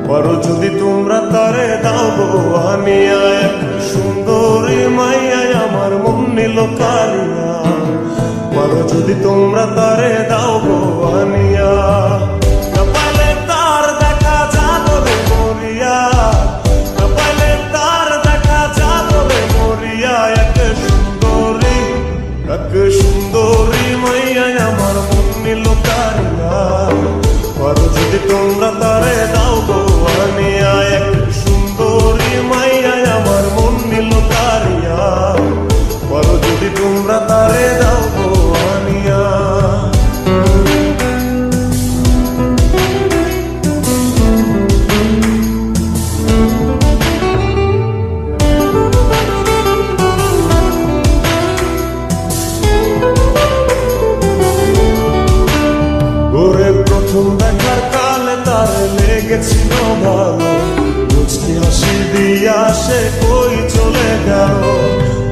পারো যদি তোমরা তারে দাও গো আনিয়া, এক সুন্দরী মাইয়া আমার মন নিল কালিয়া। পারো যদি তোমরা তারে দাও গো আনিয়া, কপালে তার দেখা জাগরে মরিয়া, কপালে তার দেখা জাগরে মরিয়া। এক সুন্দরী মাইয়া আমার মন নিল কালিয়া। পারো যদি তোমরা তারে দাও গো আনিয়া, এক সুন্দরী মাইয়া আমার মন নিল কালিয়া। পারো যদি তোমরা তারে দাও গো আনিয়া। প্রথম দেখার কালে তারে লেগেছিল ভালো, মুচকি হাসি দিয়া সে কই চলে গেল।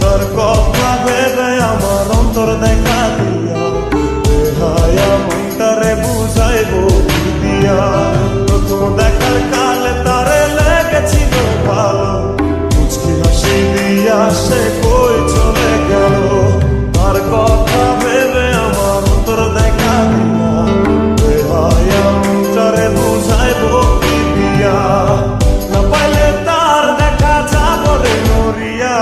তার কথা ভেবে আমার অন্তর দেখা দিয়া, হায়া মনটারে বুঝাইব কি দিয়া। প্রথম দেখার কালে তারে লেগেছিল ভালো, মুচকি হাসি দিয়া সে কই চলে গেল। তার কথা ভেবে আমার অন্তর দেখা দিয়া, বুঝাইব কি দিয়া। না পাইলে তার দেখা জাগরে মরিয়া,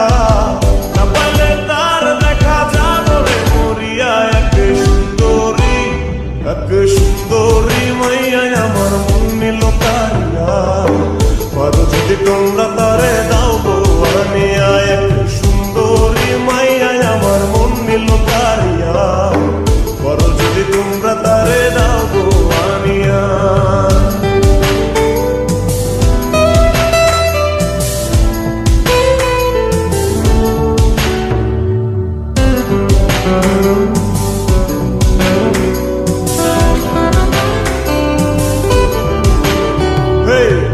না পাইলে তার দেখা জাগরে মরিয়া। এক সুন্দরী মাইয়া আমার মন নিল কালিয়া। পারো যদি তোমরা তারে দাও গো আনিয়া, এক সুন্দরী মাইয়া আমার মন নিল কালিয়া। পারো যদি তোমরা তারে দাও গো আনিয়া।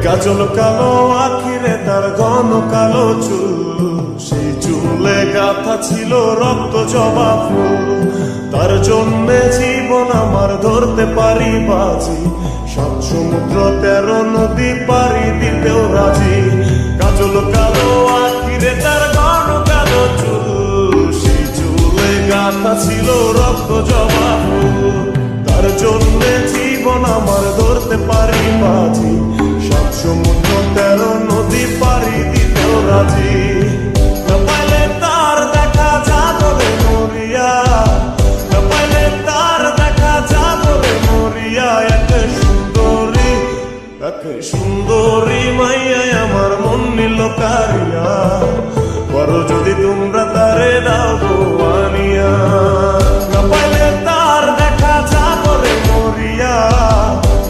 কাজল কালো আখিরে তার ঘন কালো চুল, সেই চুলে গাথা ছিল রক্ত জবা ফুল। তার জন্যে জীবন আমার ধরতে পারি বাজি, 7 সমুদ্র 13 নদী পারি দিতেও রাজি। কাজল কালো আখিরে তার ঘন কালো চুল, সেই চুলে গাথা ছিল রক্ত জবা ফুল। তার জন্যে জীবন আমার ধরতে পারি বাজি, 7 সমুদ্র 13 নদী পারি দিতেও রাজি। না পাইলে তার দেখা জাগরে মরিয়া, না পাইলে তার দেখা জাগরে মরিয়া। এক সুন্দরী মাইয়া আমার মন নিল কালিয়া। পারো যদি তোমরা তারে দাও গো আনিয়া, না পাইলে তার দেখা জাগরে মরিয়া,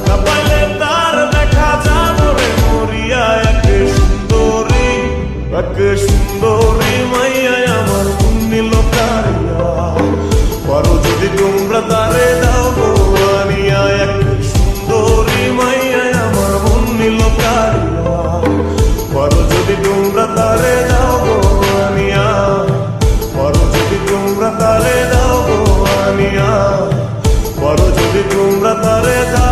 না পাইলে তার দেখা জাগরে মরিয়া। এক সুন্দরী মাইয়া আমার মন নিল কালিয়া। পারো যদি তোমরা তারে দাও গো আনিয়া, এক সুন্দরী মাইয়া আমার মন নিল কালিয়া। পারো যদি তোমরা তারে দাও গো আনিয়া, পারো যদি তোমরা তারে দাও গো আনিয়া। পারো যদি তোমরা তারে দাও।